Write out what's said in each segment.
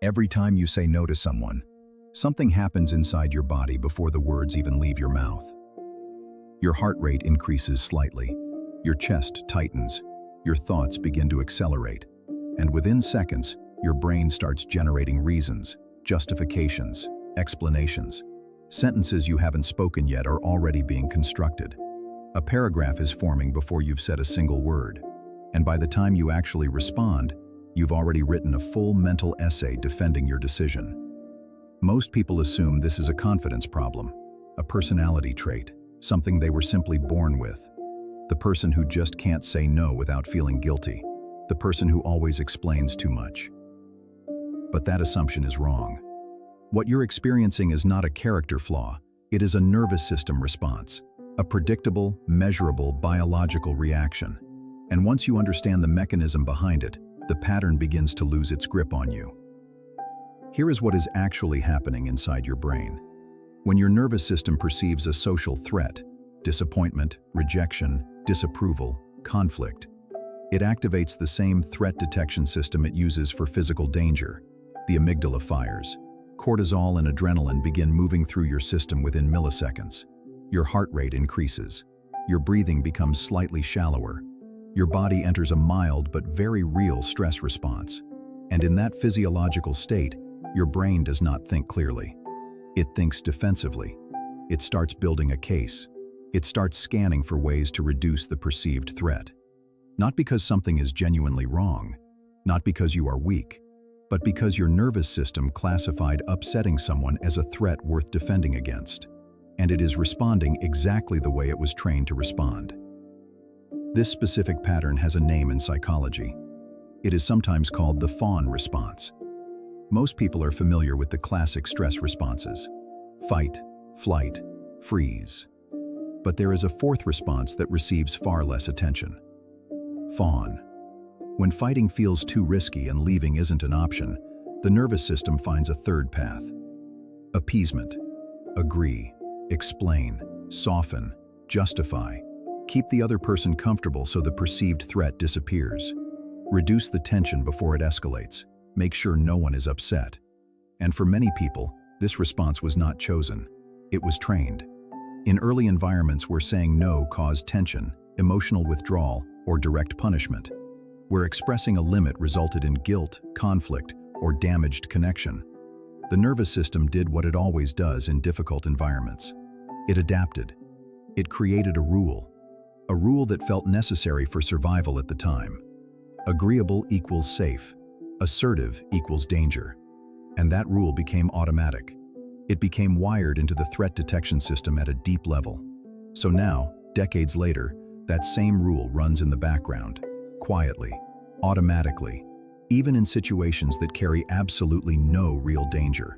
Every time you say no to someone, something happens inside your body before the words even leave your mouth. Your heart rate increases slightly, your chest tightens, your thoughts begin to accelerate, and within seconds, your brain starts generating reasons, justifications, explanations. Sentences you haven't spoken yet are already being constructed. A paragraph is forming before you've said a single word, and by the time you actually respond, you've already written a full mental essay defending your decision. Most people assume this is a confidence problem, a personality trait, something they were simply born with. The person who just can't say no without feeling guilty, the person who always explains too much. But that assumption is wrong. What you're experiencing is not a character flaw, it is a nervous system response, a predictable, measurable biological reaction. And once you understand the mechanism behind it, the pattern begins to lose its grip on you. Here is what is actually happening inside your brain. When your nervous system perceives a social threat, disappointment, rejection, disapproval, conflict, it activates the same threat detection system it uses for physical danger. The amygdala fires. Cortisol and adrenaline begin moving through your system within milliseconds. Your heart rate increases. Your breathing becomes slightly shallower. Your body enters a mild but very real stress response. And in that physiological state, your brain does not think clearly. It thinks defensively. It starts building a case. It starts scanning for ways to reduce the perceived threat. Not because something is genuinely wrong, not because you are weak, but because your nervous system classified upsetting someone as a threat worth defending against. And it is responding exactly the way it was trained to respond. This specific pattern has a name in psychology. It is sometimes called the fawn response. Most people are familiar with the classic stress responses: fight, flight, freeze. But there is a fourth response that receives far less attention. Fawn. When fighting feels too risky and leaving isn't an option, the nervous system finds a third path. Appeasement. Agree, explain, soften, justify. Keep the other person comfortable so the perceived threat disappears. Reduce the tension before it escalates. Make sure no one is upset. And for many people, this response was not chosen. It was trained. In early environments where saying no caused tension, emotional withdrawal, or direct punishment, where expressing a limit resulted in guilt, conflict, or damaged connection, the nervous system did what it always does in difficult environments. It adapted. It created a rule that felt necessary for survival at the time. Agreeable equals safe. Assertive equals danger. And that rule became automatic. It became wired into the threat detection system at a deep level. So now, decades later, that same rule runs in the background, quietly, automatically, even in situations that carry absolutely no real danger.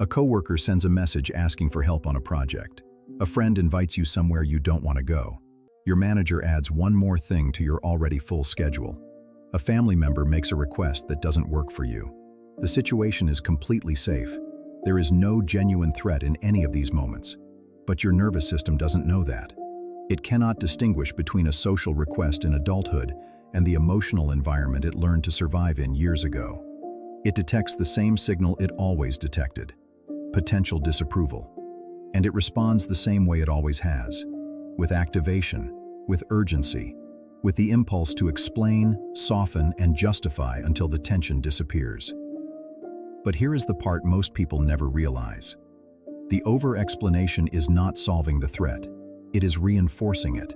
A coworker sends a message asking for help on a project. A friend invites you somewhere you don't want to go. Your manager adds one more thing to your already full schedule. A family member makes a request that doesn't work for you. The situation is completely safe. There is no genuine threat in any of these moments. But your nervous system doesn't know that. It cannot distinguish between a social request in adulthood and the emotional environment it learned to survive in years ago. It detects the same signal it always detected: potential disapproval. And it responds the same way it always has, with activation, with urgency, with the impulse to explain, soften, and justify until the tension disappears. But here is the part most people never realize. The over-explanation is not solving the threat. It is reinforcing it.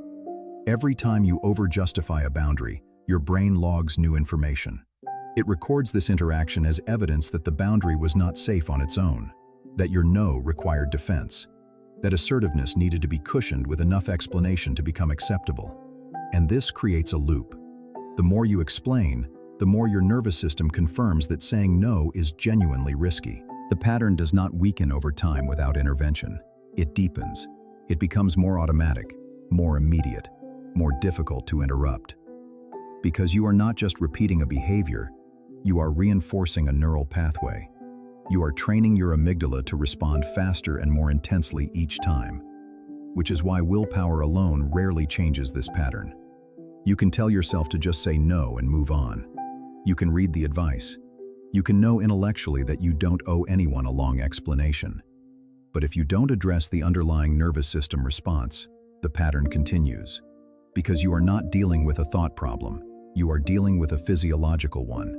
Every time you over-justify a boundary, your brain logs new information. It records this interaction as evidence that the boundary was not safe on its own, that your no required defense, that assertiveness needed to be cushioned with enough explanation to become acceptable. And this creates a loop. The more you explain, the more your nervous system confirms that saying no is genuinely risky. The pattern does not weaken over time without intervention. It deepens. It becomes more automatic, more immediate, more difficult to interrupt. Because you are not just repeating a behavior, you are reinforcing a neural pathway. You are training your amygdala to respond faster and more intensely each time, which is why willpower alone rarely changes this pattern. You can tell yourself to just say no and move on. You can read the advice. You can know intellectually that you don't owe anyone a long explanation. But if you don't address the underlying nervous system response, the pattern continues. Because you are not dealing with a thought problem, you are dealing with a physiological one.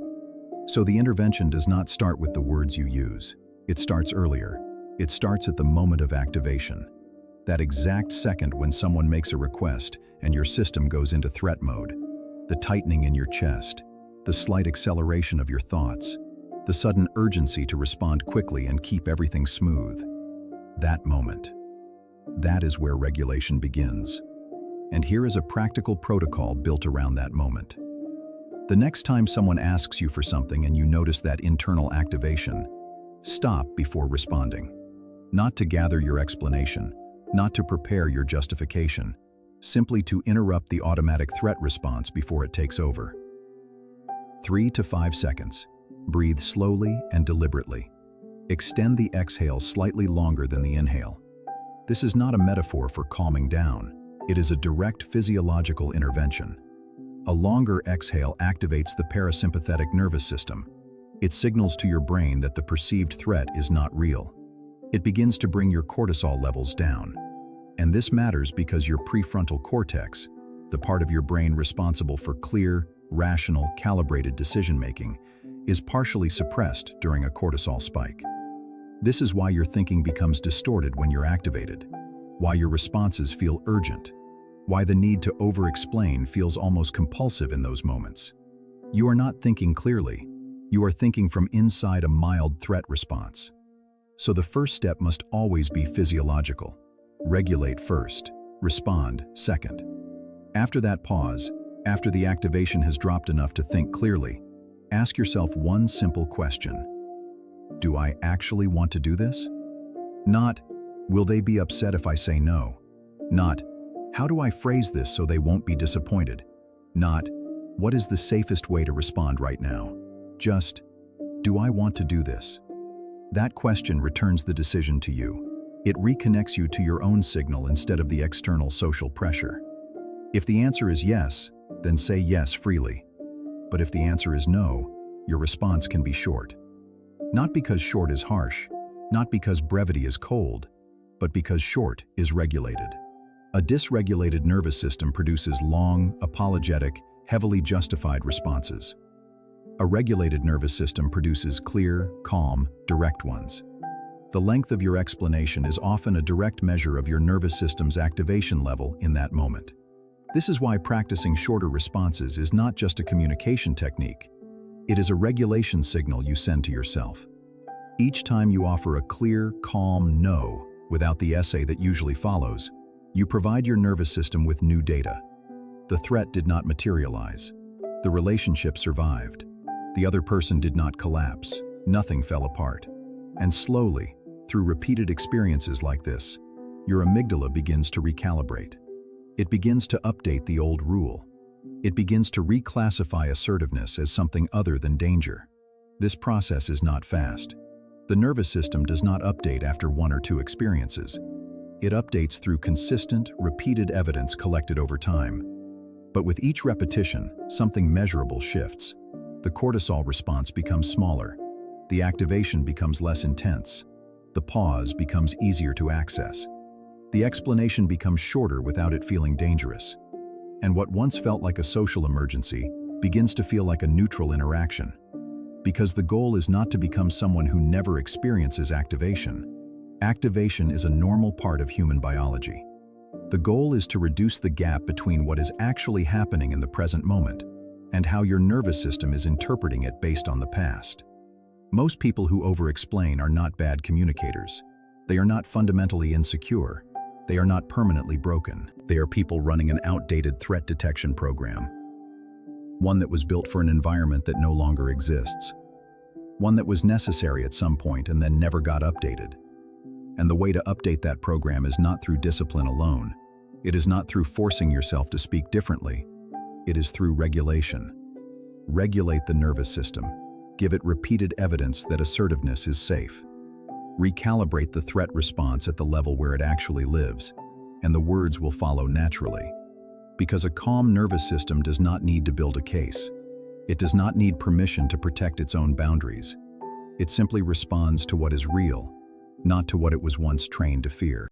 So the intervention does not start with the words you use. It starts earlier. It starts at the moment of activation. That exact second when someone makes a request and your system goes into threat mode. The tightening in your chest, the slight acceleration of your thoughts, the sudden urgency to respond quickly and keep everything smooth. That moment. That is where regulation begins. And here is a practical protocol built around that moment. The next time someone asks you for something and you notice that internal activation, stop before responding. Not to gather your explanation, not to prepare your justification, simply to interrupt the automatic threat response before it takes over. 3 to 5 seconds. Breathe slowly and deliberately. Extend the exhale slightly longer than the inhale. This is not a metaphor for calming down. It is a direct physiological intervention. A longer exhale activates the parasympathetic nervous system. It signals to your brain that the perceived threat is not real. It begins to bring your cortisol levels down. And this matters because your prefrontal cortex, the part of your brain responsible for clear, rational, calibrated decision-making, is partially suppressed during a cortisol spike. This is why your thinking becomes distorted when you're activated, why your responses feel urgent, why the need to over-explain feels almost compulsive in those moments. You are not thinking clearly. You are thinking from inside a mild threat response. So the first step must always be physiological. Regulate first, respond second. After that pause, after the activation has dropped enough to think clearly, ask yourself one simple question. Do I actually want to do this? Not, will they be upset if I say no? Not, how do I phrase this so they won't be disappointed? Not, what is the safest way to respond right now? Just, do I want to do this? That question returns the decision to you. It reconnects you to your own signal instead of the external social pressure. If the answer is yes, then say yes freely. But if the answer is no, your response can be short. Not because short is harsh, not because brevity is cold, but because short is regulated. A dysregulated nervous system produces long, apologetic, heavily justified responses. A regulated nervous system produces clear, calm, direct ones. The length of your explanation is often a direct measure of your nervous system's activation level in that moment. This is why practicing shorter responses is not just a communication technique. It is a regulation signal you send to yourself. Each time you offer a clear, calm no without the essay that usually follows, you provide your nervous system with new data. The threat did not materialize. The relationship survived. The other person did not collapse. Nothing fell apart. And slowly, through repeated experiences like this, your amygdala begins to recalibrate. It begins to update the old rule. It begins to reclassify assertiveness as something other than danger. This process is not fast. The nervous system does not update after 1 or 2 experiences. It updates through consistent, repeated evidence collected over time. But with each repetition, something measurable shifts. The cortisol response becomes smaller. The activation becomes less intense. The pause becomes easier to access. The explanation becomes shorter without it feeling dangerous. And what once felt like a social emergency begins to feel like a neutral interaction. Because the goal is not to become someone who never experiences activation. Activation is a normal part of human biology. The goal is to reduce the gap between what is actually happening in the present moment and how your nervous system is interpreting it based on the past. Most people who over-explain are not bad communicators. They are not fundamentally insecure. They are not permanently broken. They are people running an outdated threat detection program. One that was built for an environment that no longer exists. One that was necessary at some point and then never got updated. And the way to update that program is not through discipline alone. It is not through forcing yourself to speak differently. It is through regulation. Regulate the nervous system. Give it repeated evidence that assertiveness is safe. Recalibrate the threat response at the level where it actually lives, and the words will follow naturally. Because a calm nervous system does not need to build a case. It does not need permission to protect its own boundaries. It simply responds to what is real, not to what it was once trained to fear.